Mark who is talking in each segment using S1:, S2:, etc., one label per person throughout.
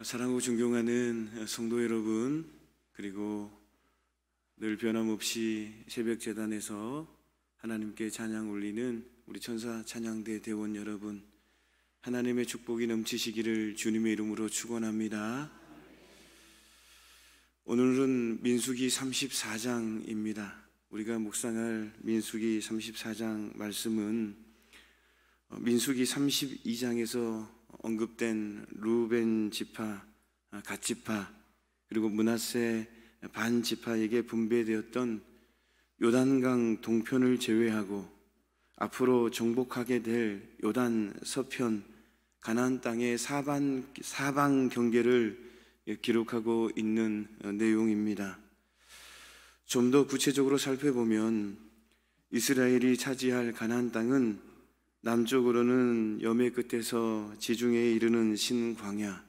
S1: 사랑하고 존경하는 성도 여러분, 그리고 늘 변함없이 새벽 제단에서 하나님께 찬양 올리는 우리 천사 찬양대 대원 여러분, 하나님의 축복이 넘치시기를 주님의 이름으로 축원합니다. 오늘은 민수기 34장입니다. 우리가 묵상할 민수기 34장 말씀은 민수기 32장에서 언급된 루벤 지파, 갓 지파, 그리고 므낫세 반 지파에게 분배되었던 요단강 동편을 제외하고 앞으로 정복하게 될 요단 서편 가나안 땅의 사방 경계를 기록하고 있는 내용입니다. 좀 더 구체적으로 살펴보면 이스라엘이 차지할 가나안 땅은 남쪽으로는 여매 끝에서 지중해에 이르는 신광야,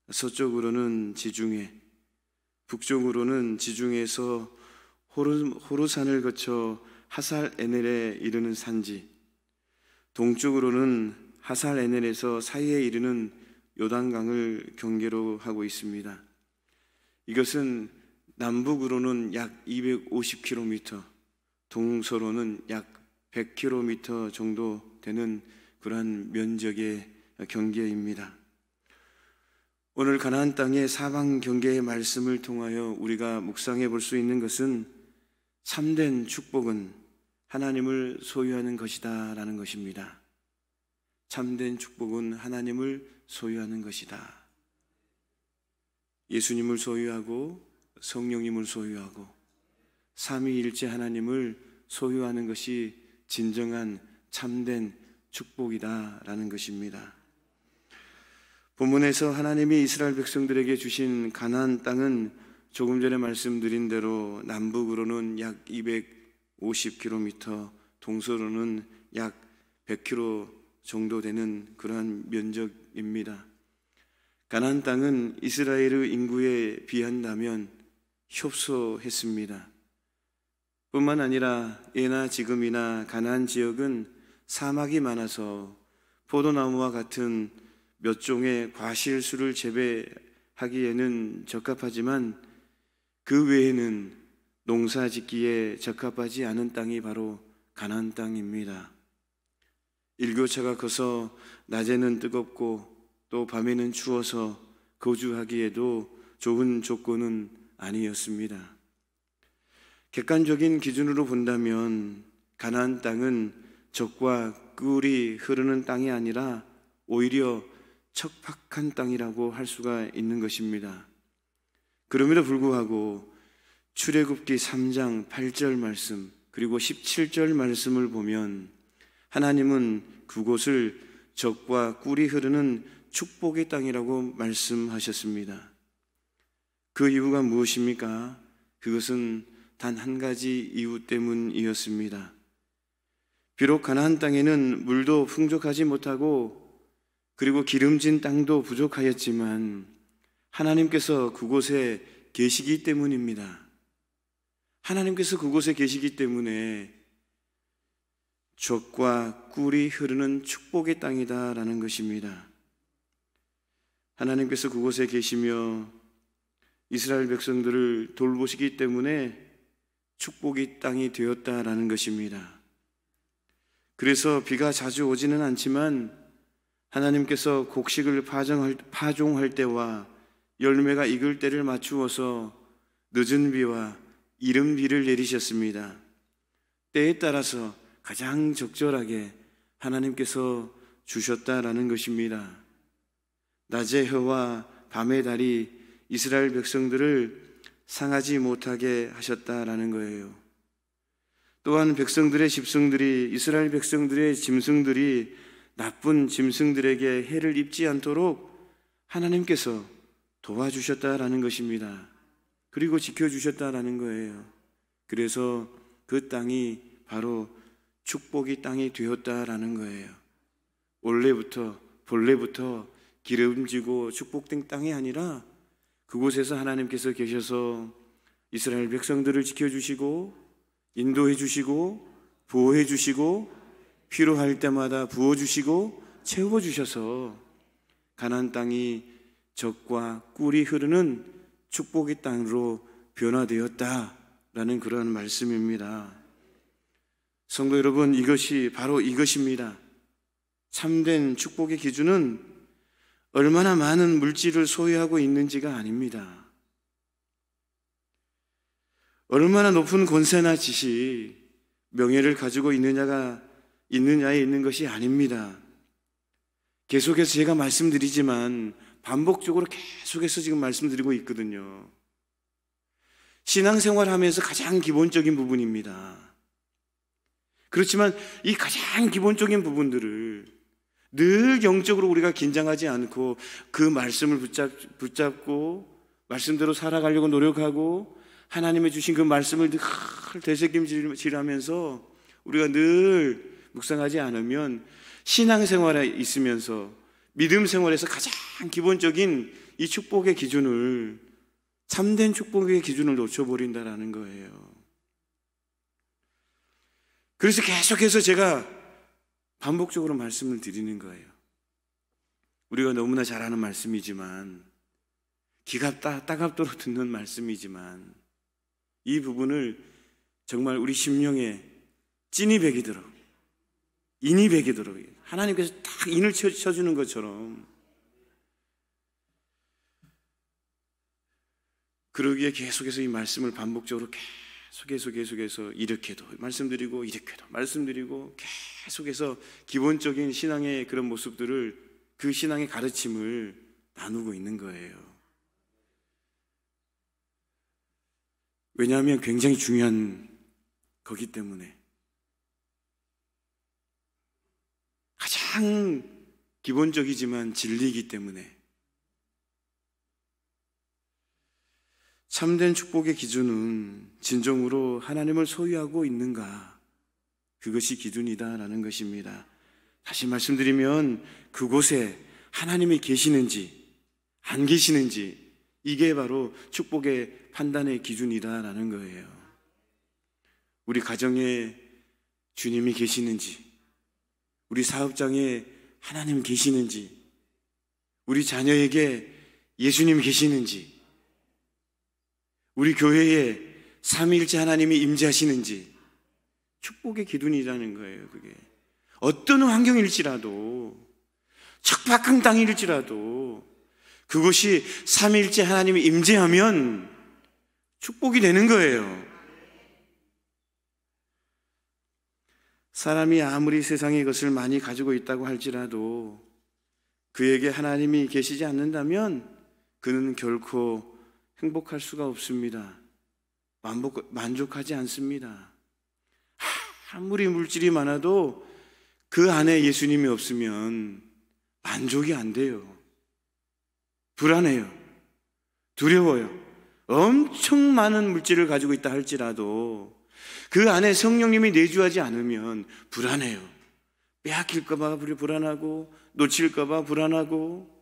S1: 서쪽으로는 지중해, 북쪽으로는 지중해에서 호르산을 거쳐 하살 에넬에 이르는 산지, 동쪽으로는 하살 에넬에서 사이에 이르는 요단강을 경계로 하고 있습니다. 이것은 남북으로는 약 250km, 동서로는 약 100km 정도 되는 그러한 면적의 경계입니다. 오늘 가나안 땅의 사방 경계의 말씀을 통하여 우리가 묵상해 볼 수 있는 것은 참된 축복은 하나님을 소유하는 것이다 라는 것입니다. 참된 축복은 하나님을 소유하는 것이다. 예수님을 소유하고 성령님을 소유하고 삼위일체 하나님을 소유하는 것이 진정한 참된 축복이다 라는 것입니다. 본문에서 하나님이 이스라엘 백성들에게 주신 가나안 땅은 조금 전에 말씀드린 대로 남북으로는 약 250km, 동서로는 약 100km 정도 되는 그러한 면적입니다. 가나안 땅은 이스라엘의 인구에 비한다면 협소했습니다. 뿐만 아니라 예나 지금이나 가나안 지역은 사막이 많아서 포도나무와 같은 몇 종의 과실수를 재배하기에는 적합하지만 그 외에는 농사 짓기에 적합하지 않은 땅이 바로 가나안 땅입니다. 일교차가 커서 낮에는 뜨겁고 또 밤에는 추워서 거주하기에도 좋은 조건은 아니었습니다. 객관적인 기준으로 본다면 가나안 땅은 적과 꿀이 흐르는 땅이 아니라 오히려 척박한 땅이라고 할 수가 있는 것입니다. 그럼에도 불구하고 출애굽기 3장 8절 말씀 그리고 17절 말씀을 보면 하나님은 그곳을 적과 꿀이 흐르는 축복의 땅이라고 말씀하셨습니다. 그 이유가 무엇입니까? 그것은 단 한 가지 이유 때문이었습니다. 비록 가나안 땅에는 물도 풍족하지 못하고 그리고 기름진 땅도 부족하였지만 하나님께서 그곳에 계시기 때문입니다. 하나님께서 그곳에 계시기 때문에 적과 꿀이 흐르는 축복의 땅이다라는 것입니다. 하나님께서 그곳에 계시며 이스라엘 백성들을 돌보시기 때문에 축복의 땅이 되었다라는 것입니다. 그래서 비가 자주 오지는 않지만 하나님께서 곡식을 파종할 때와 열매가 익을 때를 맞추어서 늦은 비와 이른 비를 내리셨습니다. 때에 따라서 가장 적절하게 하나님께서 주셨다라는 것입니다. 낮의 해와 밤의 달이 이스라엘 백성들을 상하지 못하게 하셨다라는 거예요. 또한 백성들의 짐승들이, 이스라엘 백성들의 짐승들이 나쁜 짐승들에게 해를 입지 않도록 하나님께서 도와주셨다라는 것입니다. 그리고 지켜주셨다라는 거예요. 그래서 그 땅이 바로 축복의 땅이 되었다라는 거예요. 본래부터 기름지고 축복된 땅이 아니라 그곳에서 하나님께서 계셔서 이스라엘 백성들을 지켜주시고 인도해 주시고 보호해 주시고 필요할 때마다 부어주시고 채워주셔서 가나안 땅이 젖과 꿀이 흐르는 축복의 땅으로 변화되었다라는 그러한 말씀입니다. 성도 여러분, 이것이 바로 이것입니다. 참된 축복의 기준은 얼마나 많은 물질을 소유하고 있는지가 아닙니다. 얼마나 높은 권세나 지식, 명예를 가지고 있느냐에 있는 것이 아닙니다. 계속해서 제가 말씀드리지만 반복적으로 계속해서 지금 말씀드리고 있거든요. 신앙생활 하면서 가장 기본적인 부분입니다. 그렇지만 이 가장 기본적인 부분들을 늘 영적으로 우리가 긴장하지 않고 그 말씀을 붙잡고 말씀대로 살아가려고 노력하고 하나님의 주신 그 말씀을 늘 되새김질하면서 우리가 늘 묵상하지 않으면 신앙생활에 있으면서 믿음 생활에서 가장 기본적인 이 축복의 기준을, 참된 축복의 기준을 놓쳐버린다라는 거예요. 그래서 계속해서 제가 반복적으로 말씀을 드리는 거예요. 우리가 너무나 잘 아는 말씀이지만, 기가 따갑도록 듣는 말씀이지만, 이 부분을 정말 우리 심령에 찐이 배기도록, 인이 배기도록 하나님께서 딱 인을 쳐주는 것처럼, 그러기에 계속해서 이 말씀을 반복적으로 계속해서 이렇게도 말씀드리고 이렇게도 말씀드리고 계속해서 기본적인 신앙의 그런 모습들을, 그 신앙의 가르침을 나누고 있는 거예요. 왜냐하면 굉장히 중요한 거기 때문에, 가장 기본적이지만 진리이기 때문에. 참된 축복의 기준은 진정으로 하나님을 소유하고 있는가, 그것이 기준이다라는 것입니다. 다시 말씀드리면 그곳에 하나님이 계시는지 안 계시는지, 이게 바로 축복의 판단의 기준이다라는 거예요. 우리 가정에 주님이 계시는지, 우리 사업장에 하나님 계시는지, 우리 자녀에게 예수님 계시는지, 우리 교회에 삼위일체 하나님이 임재하시는지, 축복의 기준이라는 거예요. 그게 어떤 환경일지라도, 척박한 땅일지라도 그것이 삼위일체 하나님이 임재하면 축복이 되는 거예요. 사람이 아무리 세상의 것을 많이 가지고 있다고 할지라도 그에게 하나님이 계시지 않는다면 그는 결코 행복할 수가 없습니다. 만족하지 않습니다. 아무리 물질이 많아도 그 안에 예수님이 없으면 만족이 안 돼요. 불안해요. 두려워요. 엄청 많은 물질을 가지고 있다 할지라도 그 안에 성령님이 내주하지 않으면 불안해요. 빼앗길까 봐 불안하고, 놓칠까 봐 불안하고.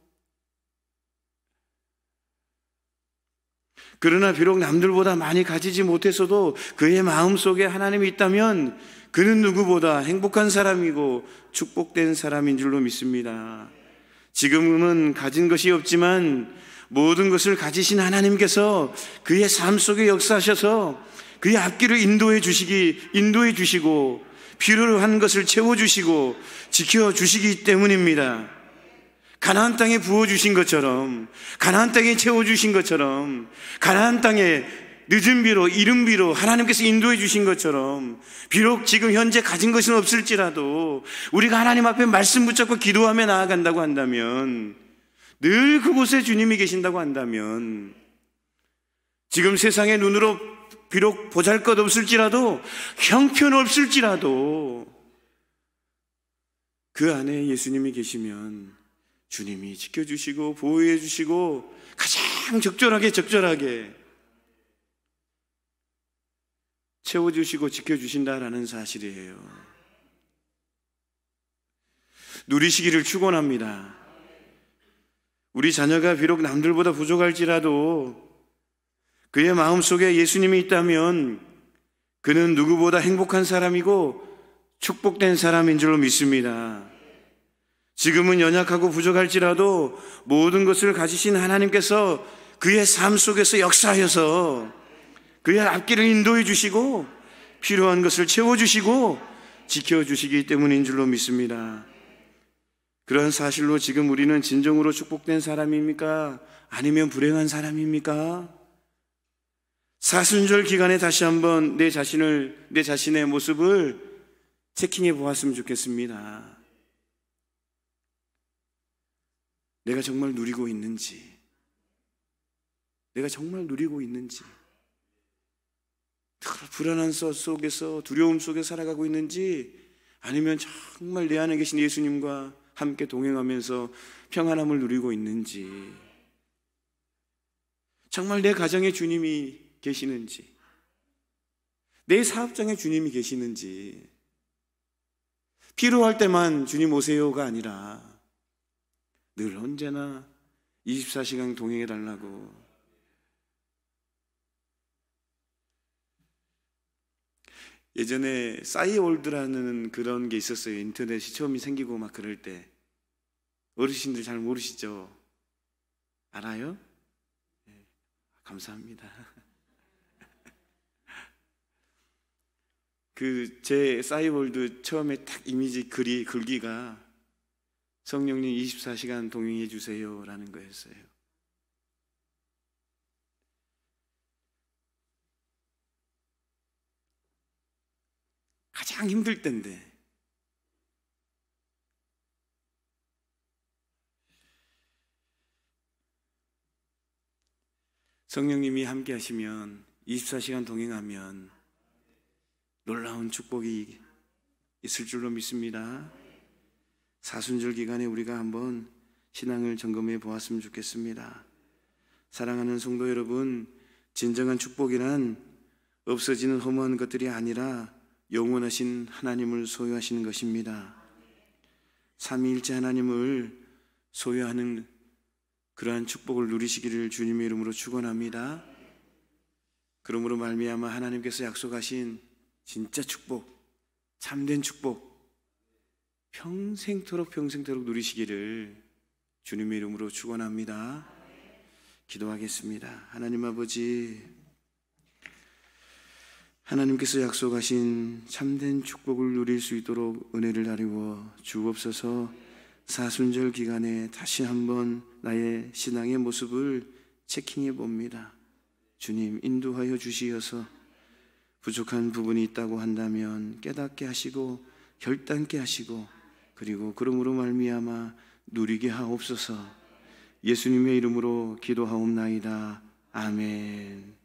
S1: 그러나 비록 남들보다 많이 가지지 못했어도 그의 마음속에 하나님이 있다면 그는 누구보다 행복한 사람이고 축복된 사람인 줄로 믿습니다. 지금은 가진 것이 없지만 모든 것을 가지신 하나님께서 그의 삶 속에 역사하셔서 그의 앞길을 인도해 주시고 필요로 한 것을 채워주시고 지켜주시기 때문입니다. 가나안 땅에 부어주신 것처럼, 가나안 땅에 채워주신 것처럼, 가나안 땅에 늦은 비로 이른 비로 하나님께서 인도해 주신 것처럼, 비록 지금 현재 가진 것은 없을지라도 우리가 하나님 앞에 말씀 붙잡고 기도하며 나아간다고 한다면, 늘 그곳에 주님이 계신다고 한다면, 지금 세상의 눈으로 비록 보잘것없을지라도, 형편없을지라도 그 안에 예수님이 계시면 주님이 지켜주시고 보호해 주시고 가장 적절하게 채워주시고 지켜주신다라는 사실이에요. 누리시기를 축원합니다. 우리 자녀가 비록 남들보다 부족할지라도 그의 마음속에 예수님이 있다면 그는 누구보다 행복한 사람이고 축복된 사람인 줄로 믿습니다. 지금은 연약하고 부족할지라도 모든 것을 가지신 하나님께서 그의 삶 속에서 역사하여서 그의 앞길을 인도해 주시고 필요한 것을 채워주시고 지켜주시기 때문인 줄로 믿습니다. 그런 사실로 지금 우리는 진정으로 축복된 사람입니까? 아니면 불행한 사람입니까? 사순절 기간에 다시 한번 내 자신의 모습을 체킹해 보았으면 좋겠습니다. 내가 정말 누리고 있는지, 내가 정말 누리고 있는지, 불안한 속에서 두려움 속에 살아가고 있는지, 아니면 정말 내 안에 계신 예수님과 함께 동행하면서 평안함을 누리고 있는지, 정말 내 가정에 주님이 계시는지, 내 사업장에 주님이 계시는지, 필요할 때만 주님 오세요가 아니라 늘 언제나 24시간 동행해 달라고. 예전에 싸이월드라는 그런 게 있었어요. 인터넷이 처음이 생기고 막 그럴 때. 어르신들 잘 모르시죠? 알아요? 네, 감사합니다. 제 싸이월드 처음에 딱 이미지 글기가 성령님 24시간 동행해 주세요 라는 거였어요. 가장 힘들 때인데 성령님이 함께 하시면 24시간 동행하면 놀라운 축복이 있을 줄로 믿습니다. 사순절 기간에 우리가 한번 신앙을 점검해 보았으면 좋겠습니다. 사랑하는 성도 여러분, 진정한 축복이란 없어지는 허무한 것들이 아니라 영원하신 하나님을 소유하시는 것입니다. 삼위일체 하나님을 소유하는 그러한 축복을 누리시기를 주님의 이름으로 축원합니다. 그러므로 말미암아 하나님께서 약속하신 진짜 축복, 참된 축복, 평생토록 누리시기를 주님의 이름으로 축원합니다. 기도하겠습니다. 하나님 아버지, 하나님께서 약속하신 참된 축복을 누릴 수 있도록 은혜를 다리워 주옵소서. 사순절 기간에 다시 한번 나의 신앙의 모습을 체킹해 봅니다. 주님 인도하여 주시어서 부족한 부분이 있다고 한다면 깨닫게 하시고 결단케 하시고, 그리고 그러므로 말미암아 누리게 하옵소서. 예수님의 이름으로 기도하옵나이다. 아멘.